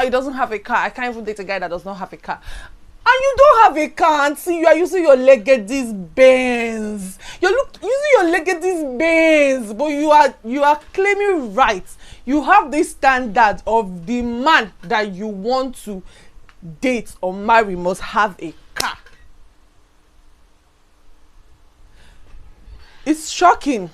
He doesn't have a car. I can't even date a guy that does not have a car. And you don't have a car, auntie. You are using your Legacy's Benz. You're using your Legacy's Benz, but you are claiming rights. You have this standard of the man that you want to date or marry must have a car. It's shocking.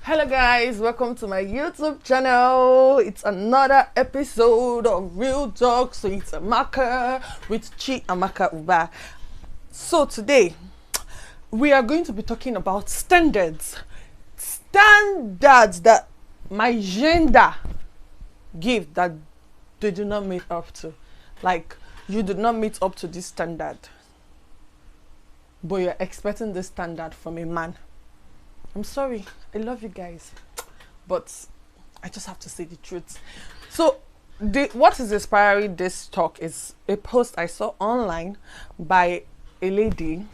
Hello guys, welcome to my YouTube channel. It's another episode of Real Talk. So it's Amaka with Chi Amaka Uba. So today we are going to be talking about standards that my gender give that they do not meet up to. Like, you did not meet up to this standard, but you're expecting this standard from a man. I'm sorry, I love you guys, but I just have to say the truth. So what is inspiring this talk is a post I saw online by a lady.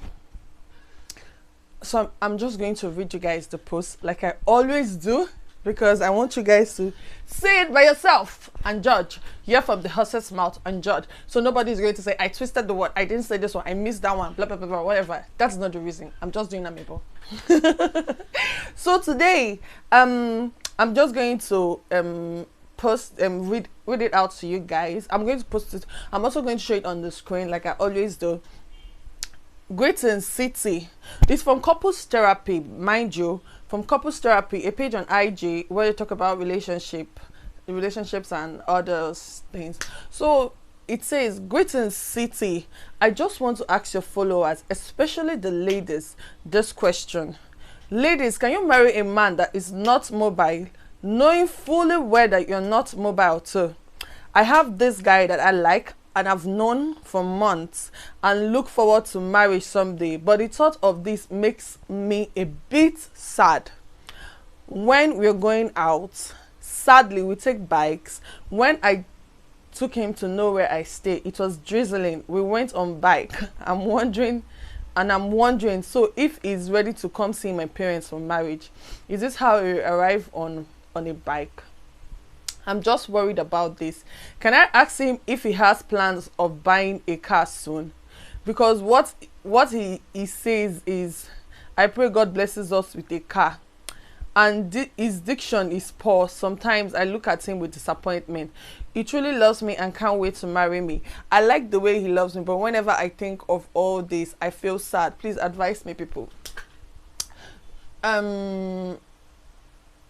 So I'm just going to read you guys the post like I always do, because I want you guys to see it by yourself and judge. Hear from the horse's mouth and judge. So nobody's going to say, I twisted the word, I didn't say this one, I missed that one, blah, blah, blah, blah, whatever. That's not the reason. I'm just doing that, people. So today, I'm just going to read it out to you guys. I'm going to post it. I'm also going to show it on the screen like I always do. Greetings, City. This from Couples Therapy, mind you, from Couples Therapy, a page on IG where you talk about relationships and other things. So it says, greetings, City. I just want to ask your followers, especially the ladies, this question. Ladies, can you marry a man that is not mobile, knowing fully well that you're not mobile too? I have this guy that I like and I've known for months and look forward to marriage someday, but the thought of this makes me a bit sad. When we're going out, sadly we take bikes. When I took him to know where I stay, it was drizzling. We went on bike. I'm wondering, so if he's ready to come see my parents for marriage, is this how he arrive on a bike? I'm just worried about this. Can I ask him if he has plans of buying a car soon? Because what he says is, I pray God blesses us with a car. And his diction is poor. Sometimes I look at him with disappointment. He truly loves me and can't wait to marry me. I like the way he loves me, but whenever I think of all this, I feel sad. Please advise me, people.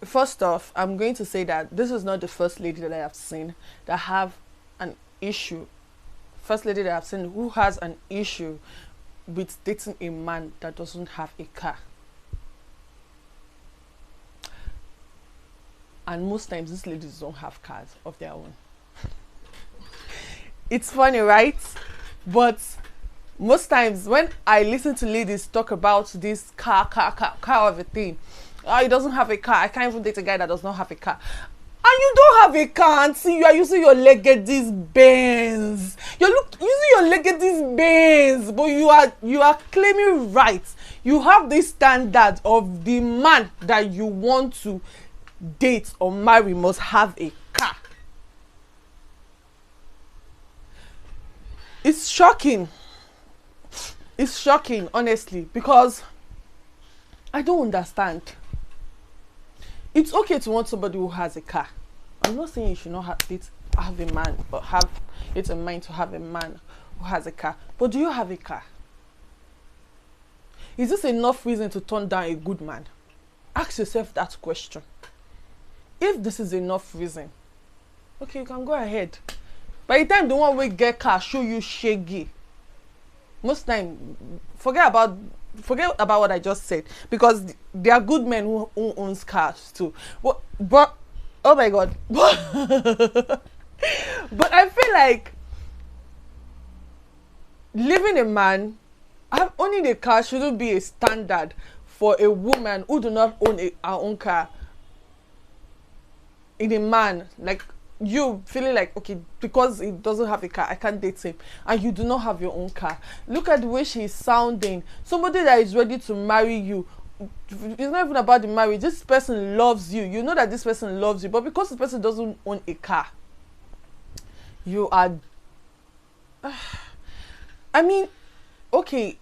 First off, I'm going to say that this is not the first lady that I have seen that have an issue. First lady that I've seen who has an issue with dating a man that doesn't have a car. And most times these ladies don't have cars of their own. It's funny, right? But most times when I listen to ladies talk about this car of a thing, oh, he doesn't have a car, I can't even date a guy that does not have a car. And you don't have a car, auntie. You are using your Legacy's Benz. You're using your Legacy's Benz, but you are claiming rights. You have this standard of the man that you want to date or marry must have a car. It's shocking. It's shocking, honestly, because I don't understand. It's okay to want somebody who has a car. I'm not saying you should not have a man, or have it in mind to have a man who has a car. But do you have a car? Is this enough reason to turn down a good man? Ask yourself that question. If this is enough reason, okay, you can go ahead. By the time the one will get car show you shaggy, most time forget about what I just said, because there are good men who owns cars too. But oh my God. But I feel like living a man, owning a car shouldn't be a standard for a woman who do not own her own car in a man, like you feeling like, okay, because he doesn't have a car, I can't date him, and you do not have your own car. Look at the way she's sounding. Somebody that is ready to marry you. It's not even about the marriage. This person loves you. You know that this person loves you, but because this person doesn't own a car, you are I mean, okay,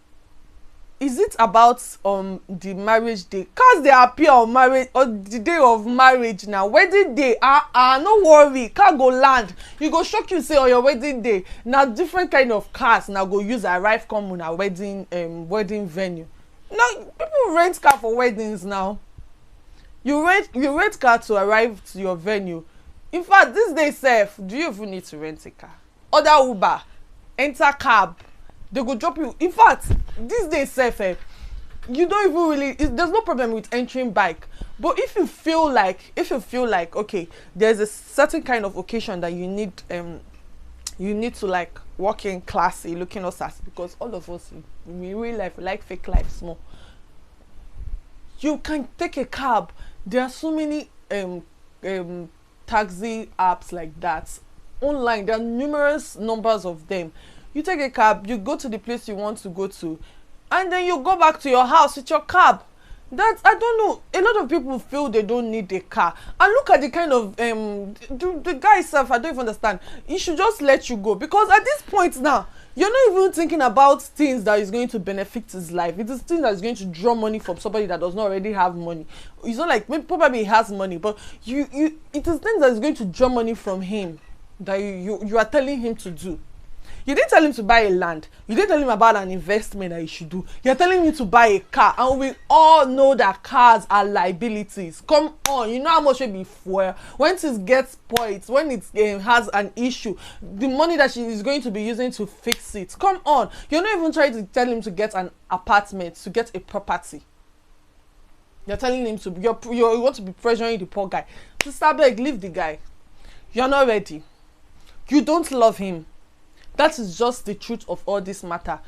is it about the marriage day? Cars they appear on marriage or the day of marriage now. Wedding day, no worry, car go land. You go shock you say on your wedding day. Now different kind of cars now go use arrive come on a wedding venue. Now people rent car for weddings now. You rent car to arrive to your venue. In fact, this day sef, do you even need to rent a car? Order Uber, enter cab. They go drop you. In fact, this day sef, you don't even really, there's no problem with entering bike. But if you feel like okay, there's a certain kind of occasion that you need to like walk in classy, looking us as, because all of us in real life like fake life small. You can take a cab. There are so many taxi apps like that online. There are numerous numbers of them. You take a cab, you go to the place you want to go to, and then you go back to your house with your cab. That, I don't know, a lot of people feel they don't need a car. And look at the kind of the guy itself, I don't even understand. He should just let you go, because at this point now, you're not even thinking about things that is going to benefit his life. It is things that is going to draw money from somebody that does not already have money. It's not like, maybe probably he has money, but it is things that is going to draw money from him that you are telling him to do. You didn't tell him to buy a land. You didn't tell him about an investment that he should do. You're telling him to buy a car. And we all know that cars are liabilities. Come on. You know how much it be fuel. When it gets spoiled, when it has an issue, the money that she is going to be using to fix it. Come on. You're not even trying to tell him to get an apartment, to get a property. You're telling him to, you want to be pressuring the poor guy. Sister beg, leave the guy. You're not ready. You don't love him. That is just the truth of all this matter.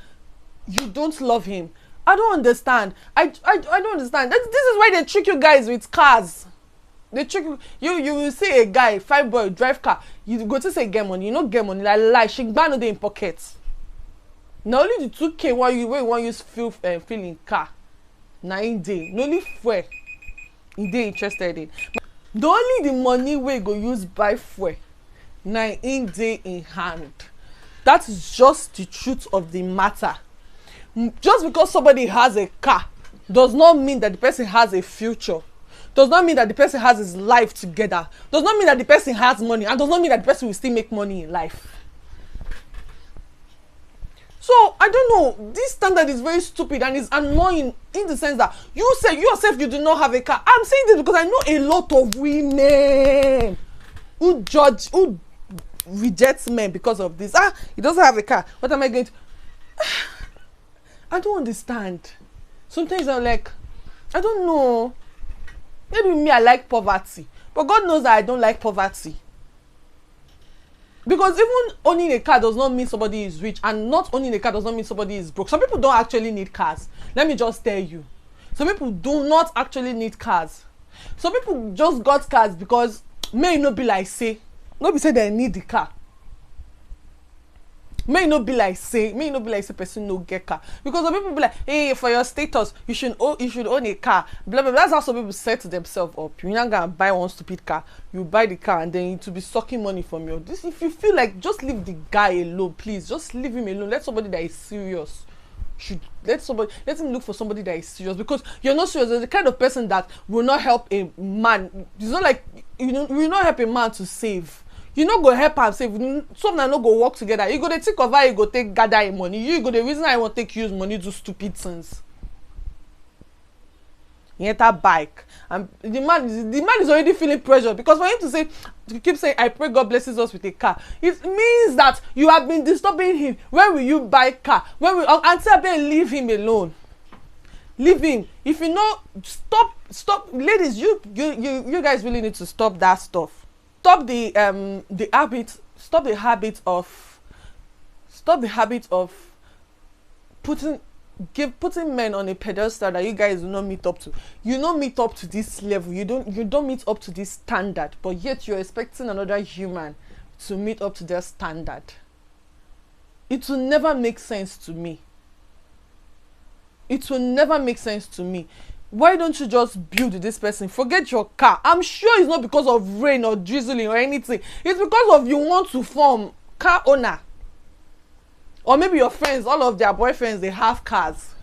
You don't love him. I don't understand. I don't understand. This is why they trick you guys with cars. They trick you. You will see a guy, fine boy, drive car. You go to say get money. You know get money. Like lie. She ban in pockets. Now only the 2K why you want use feeling car. Now in day. No only fuel. In day interested in. The only the money we go use buy fuel. Now in day in hand. That is just the truth of the matter. Just because somebody has a car does not mean that the person has a future. Does not mean that the person has his life together. Does not mean that the person has money. And does not mean that the person will still make money in life. So, I don't know. This standard is very stupid and is annoying in the sense that you say yourself you do not have a car. I'm saying this because I know a lot of women who rejects men because of this. He doesn't have a car. What am I going to? I don't understand. Sometimes I'm like, I don't know. Maybe me, I like poverty, but God knows that I don't like poverty. Because even owning a car does not mean somebody is rich, and not owning a car does not mean somebody is broke. Some people don't actually need cars. Let me just tell you. Some people do not actually need cars. Some people just got cars because may not be like say. Nobody say they need the car. May not be like say person no get car. Because some people be like, hey, for your status, you should own a car. Blah blah blah. That's how some people set themselves up. You're not gonna buy one stupid car. You buy the car and then to be sucking money from you. This, if you feel like, just leave the guy alone, please. Just leave him alone. Let somebody that is serious. Let him look for somebody that is serious, because you're not serious. You're the kind of person that will not help a man. It's not like you will not help a man to save. You no go help am save. Some na no go work together. You go dey think of how you go take gather him money. You go the reason I want take use money do stupid things. He enter bike, and the man is already feeling pressure, because for him to keep saying I pray God blesses us with a car, it means that you have been disturbing him. When will you buy car? When will until leave him alone? Leave him. If you know, stop, ladies. You guys really need to stop that stuff. Stop the habit of putting putting men on a pedestal that you guys do not meet up to. You don't meet up to this level. You don't meet up to this standard, but yet you're expecting another human to meet up to their standard. It will never make sense to me. It will never make sense to me. Why don't you just build this person? Forget your car. I'm sure it's not because of rain or drizzling or anything. It's because of you want to form car owner. Or maybe your friends, all of their boyfriends, they have cars.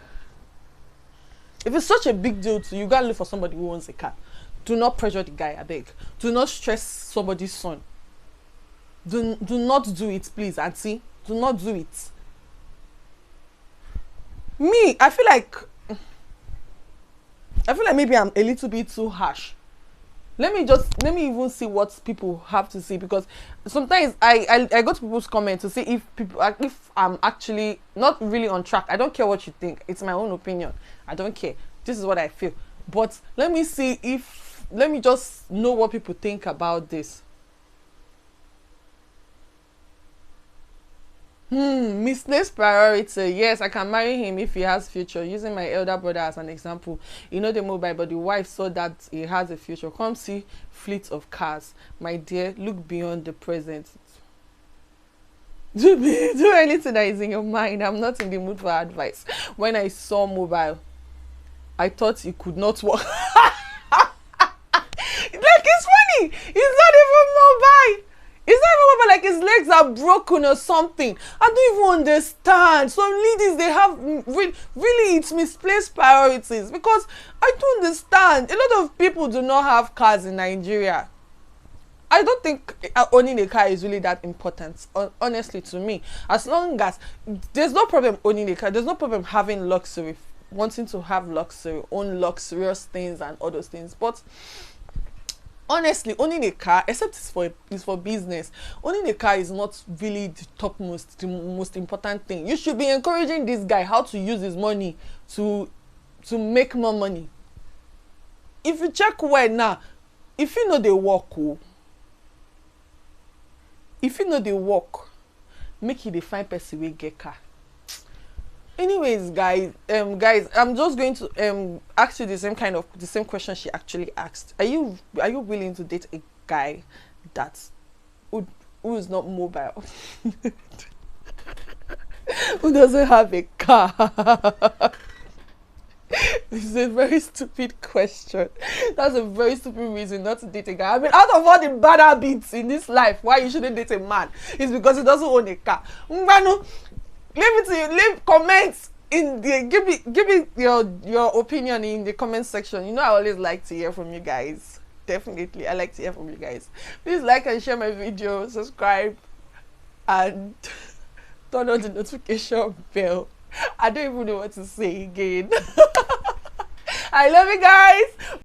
If it's such a big deal to you, gotta look for somebody who owns a car. Do not pressure the guy, I beg. Do not stress somebody's son. Do not do it, please, auntie. Do not do it. Me, I feel like maybe I'm a little bit too harsh. Let me even see what people have to say, because sometimes I go to people's comments to see if I'm actually not really on track. I don't care what you think. It's my own opinion. I don't care. This is what I feel. But let me just know what people think about this. Misplaced priority. Yes, I can marry him if he has future. Using my elder brother as an example. You know the mobile, but the wife saw that he has a future. Come see fleet of cars. My dear, look beyond the present. Do anything that is in your mind. I'm not in the mood for advice. When I saw mobile, I thought it could not work. Like, it's funny. It's not even mobile. It's not even like his legs are broken or something. I don't even understand. Some ladies, they have really it's misplaced priorities, because I don't understand. A lot of people do not have cars in Nigeria. I don't think owning a car is really that important, honestly, to me. As long as there's no problem owning a car, there's no problem having luxury, wanting to have luxury, own luxurious things and all those things. But honestly, owning a car, except it's for business, owning a car is not really the most important thing. You should be encouraging this guy how to use his money to make more money. If you check well now, if you know they work, make it a fine person will get car. Anyways, guys, I'm just going to ask you the same question she actually asked. Are you willing to date a guy who is not mobile, who doesn't have a car? It's a very stupid question. That's a very stupid reason not to date a guy. I mean, out of all the bad habits in this life, why you shouldn't date a man is because he doesn't own a car. Mbano, leave it to you. Leave comments in the give me your opinion in the comment section. You know, I always like to hear from you guys. Definitely, I like to hear from you guys. Please like and share my video, subscribe, and turn on the notification bell. I don't even know what to say again. I love you guys.